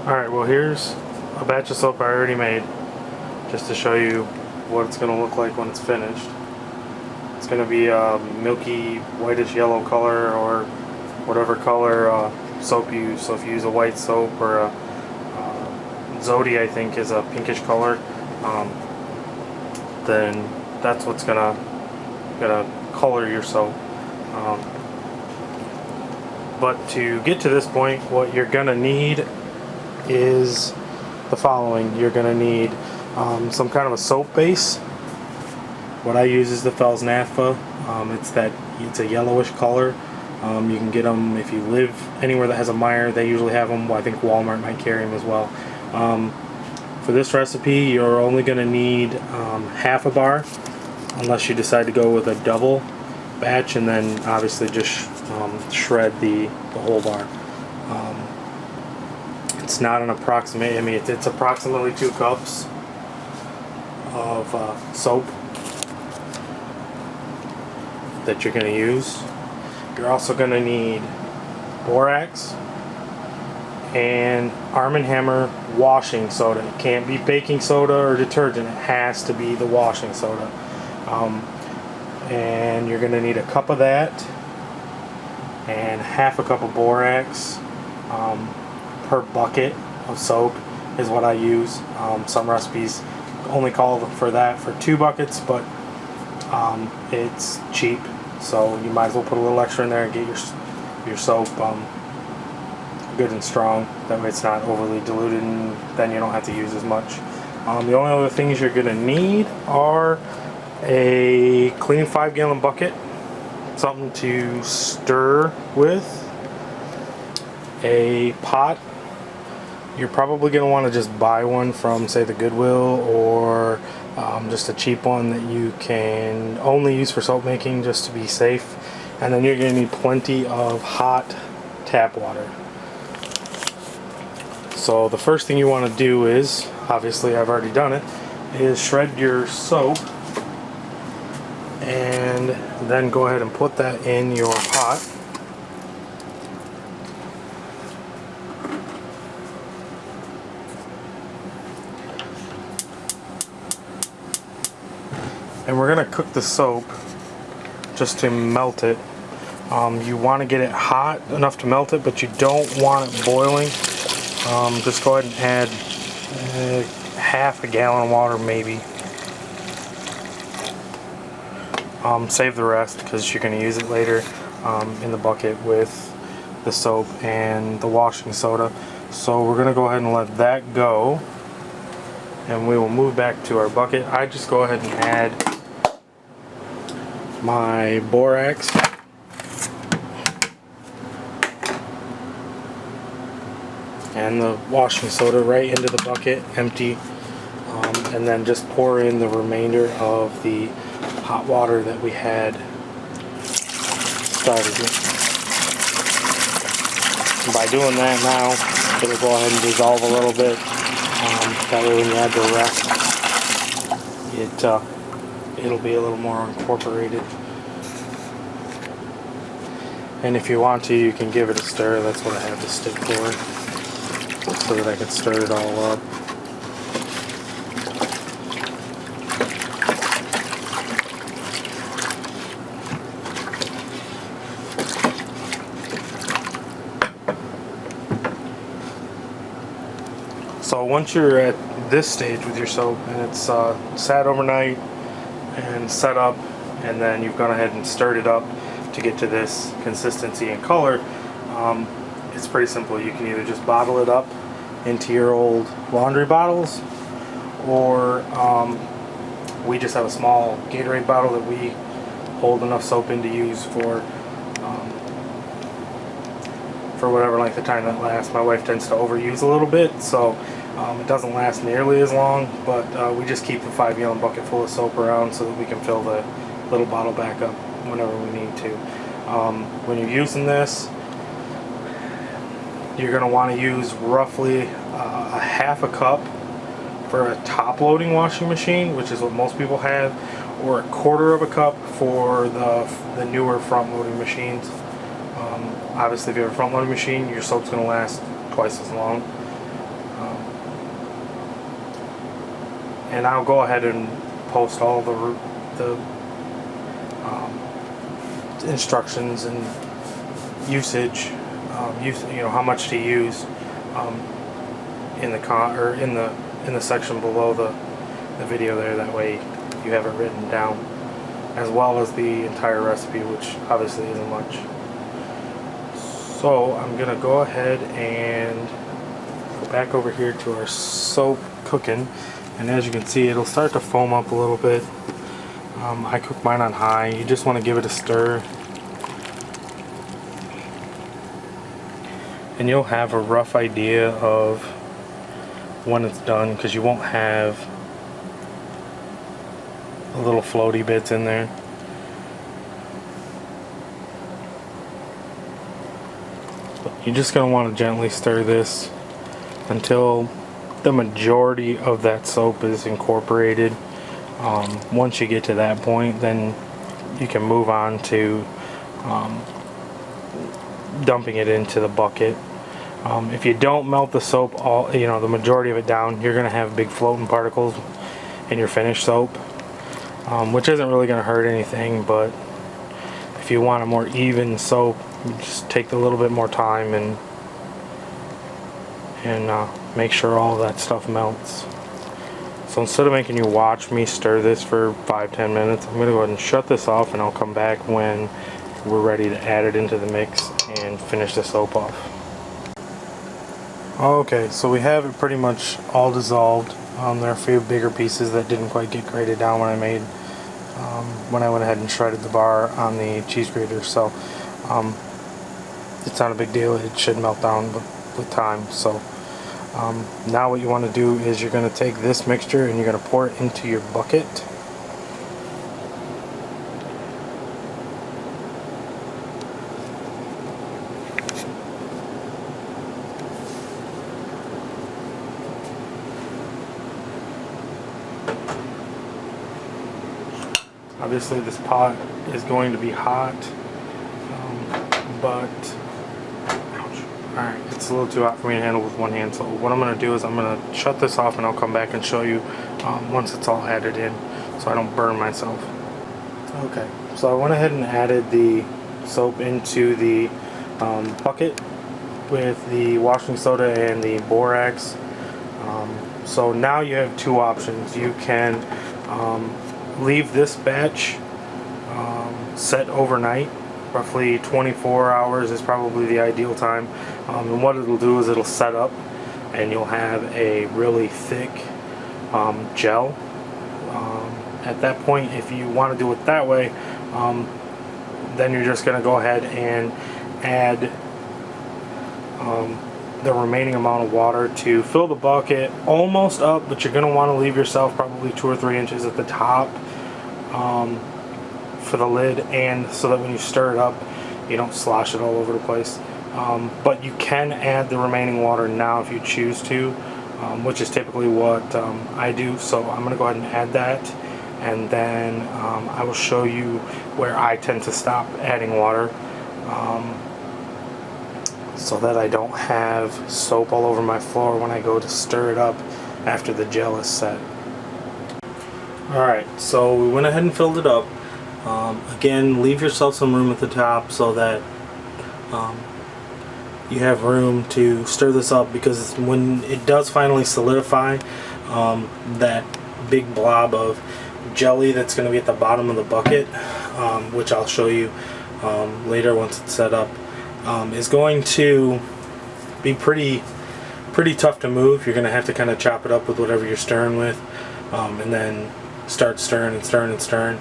Alright, well here's a batch of soap I already made, just to show you what it's going to look like when it's finished. It's going to be a milky whitish yellow color, or whatever color soap you use. So if you use a white soap, or a Zodi I think is a pinkish color, then that's what's gonna color your soap. But to get to this point, what you're gonna need is the following. You're gonna need some kind of a soap base. What I use is the fels-naptha. It's a yellowish color. You can get them if you live anywhere that has a mire. They usually have them. I think Walmart might carry them as well. For this recipe, you're only going to need half a bar, unless you decide to go with a double batch, and then obviously just shred the whole bar. It's not an approximate. I mean, it's approximately 2 cups of soap that you're going to use. You're also going to need borax and Arm & Hammer washing soda. It can't be baking soda or detergent. It has to be the washing soda. And you're going to need a cup of that and half a cup of borax per bucket of soap is what I use. Some recipes only call for that for 2 buckets, but it's cheap, so you might as well put a little extra in there and get your soap good and strong. That way it's not overly diluted, and then you don't have to use as much. The only other things you're going to need are a clean 5-gallon bucket, something to stir with, a pot. You're probably going to want to just buy one from, say, the Goodwill, or just a cheap one that you can only use for soap making, just to be safe. And then you're going to need plenty of hot tap water. So the first thing you want to do is, obviously I've already done it, is shred your soap, and then go ahead and put that in your pot. And we're going to cook the soap just to melt it. You want to get it hot enough to melt it, but you don't want it boiling. Just go ahead and add half a gallon of water, maybe. Save the rest, because you're going to use it later in the bucket with the soap and the washing soda. So we're going to go ahead and let that go, and we will move back to our bucket. I just go ahead and add my borax and the washing soda right into the bucket, empty, and then just pour in the remainder of the hot water that we had started with. And by doing that now, it'll go ahead and dissolve a little bit. That way when you add the rest, it'll be a little more incorporated. And if you want to, you can give it a stir. That's what I have the stick for, so that I can stir it all up. So once you're at this stage with your soap, and it's sat overnight and set up, and then you've gone ahead and stirred it up to get to this consistency and color, it's pretty simple. You can either just bottle it up into your old laundry bottles, or we just have a small Gatorade bottle that we hold enough soap in to use for whatever length of time that lasts. My wife tends to overuse a little bit, so it doesn't last nearly as long, but we just keep the 5-gallon bucket full of soap around so that we can fill the little bottle back up whenever we need to. When you're using this, you're going to want to use roughly a half a cup for a top-loading washing machine, which is what most people have, or a quarter of a cup for the newer front-loading machines. Obviously, if you have a front-loading machine, your soap's going to last twice as long. And I'll go ahead and post all the instructions and usage, you know, how much to use in the section below the video there. That way you have it written down, as well as the entire recipe, which obviously isn't much. So I'm gonna go ahead and go back over here to our soap cooking, and as you can see, it'll start to foam up a little bit. I cook mine on high. You just want to give it a stir, and you'll have a rough idea of when it's done, because you won't have the little floaty bits in there. You're just going to want to gently stir this until the majority of that soap is incorporated. Once you get to that point, then you can move on to dumping it into the bucket. If you don't melt the soap the majority of it down, you're going to have big floating particles in your finished soap, which isn't really going to hurt anything. But if you want a more even soap, you just take a little bit more time and make sure all that stuff melts. So instead of making you watch me stir this for 5-10 minutes, I'm going to go ahead and shut this off, and I'll come back when we're ready to add it into the mix and finish the soap off. Okay, so we have it pretty much all dissolved. There are a few bigger pieces that didn't quite get grated down when I went ahead and shredded the bar on the cheese grater. So it's not a big deal. It should melt down with time. So now what you want to do is you're going to take this mixture and you're going to pour it into your bucket. Obviously this pot is going to be hot, but alright, it's a little too hot for me to handle with one hand. So what I'm going to do is I'm going to shut this off, and I'll come back and show you once it's all added in, so I don't burn myself. Okay, so I went ahead and added the soap into the bucket with the washing soda and the borax. So now you have two options. You can leave this batch set overnight. Roughly 24 hours is probably the ideal time, and what it'll do is it'll set up, and you'll have a really thick gel. At that point, if you want to do it that way, then you're just going to go ahead and add the remaining amount of water to fill the bucket almost up, but you're going to want to leave yourself probably 2 or 3 inches at the top for the lid, and so that when you stir it up you don't slosh it all over the place. But you can add the remaining water now if you choose to, which is typically what I do. So I'm going to go ahead and add that, and then I will show you where I tend to stop adding water, so that I don't have soap all over my floor when I go to stir it up after the gel is set. Alright, so we went ahead and filled it up. Again, leave yourself some room at the top so that you have room to stir this up, because when it does finally solidify, that big blob of jelly that's going to be at the bottom of the bucket, which I'll show you later once it's set up, is going to be pretty tough to move. You're going to have to kind of chop it up with whatever you're stirring with, and then start stirring and stirring and stirring.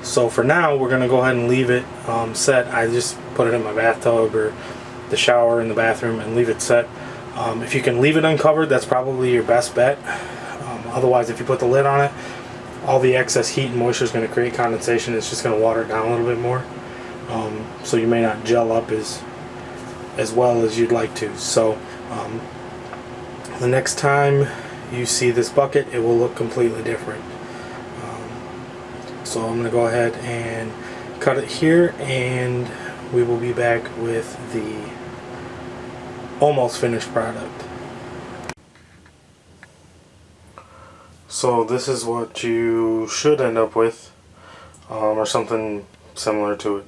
So for now, we're going to go ahead and leave it set. I just put it in my bathtub or the shower in the bathroom and leave it set. If you can leave it uncovered, that's probably your best bet. Otherwise, if you put the lid on it, all the excess heat and moisture is going to create condensation. It's just going to water it down a little bit more. So you may not gel up as well as you'd like to. So the next time you see this bucket, it will look completely different. So I'm going to go ahead and cut it here, and we will be back with the almost finished product. So this is what you should end up with, or something similar to it.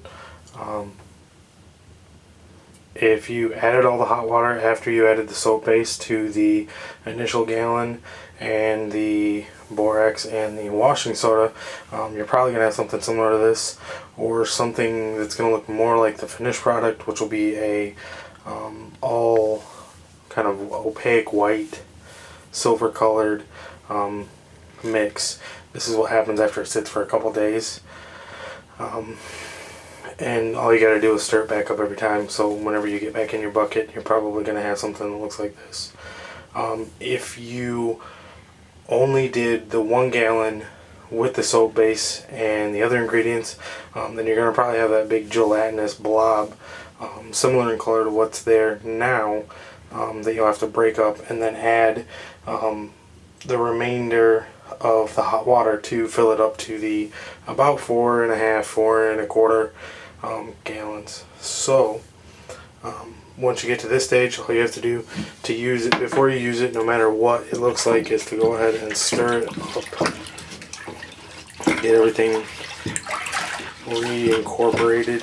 If you added all the hot water after you added the soap base to the initial gallon and the borax and the washing soda, you're probably going to have something similar to this, or something that's going to look more like the finished product, which will be a all kind of opaque white, silver colored mix. This is what happens after it sits for a couple days. And all you gotta do is stir it back up every time, so whenever you get back in your bucket, you're probably gonna have something that looks like this. If you only did the 1 gallon with the soap base and the other ingredients, then you're gonna probably have that big gelatinous blob, similar in color to what's there now, that you'll have to break up and then add the remainder of the hot water to fill it up to the about 4.5, 4.25 gallons. So once you get to this stage, all you have to do to use it, before you use it, no matter what it looks like, is to go ahead and stir it up, get everything reincorporated.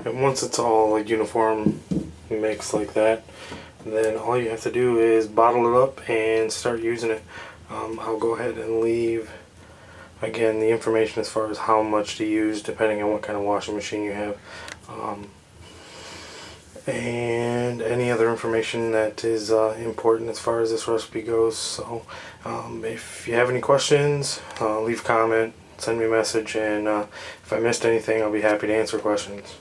And once it's all a uniform mix like that, then all you have to do is bottle it up and start using it. I'll go ahead and leave again the information as far as how much to use depending on what kind of washing machine you have, and any other information that is important as far as this recipe goes. So if you have any questions, leave a comment, send me a message, and if I missed anything, I'll be happy to answer questions.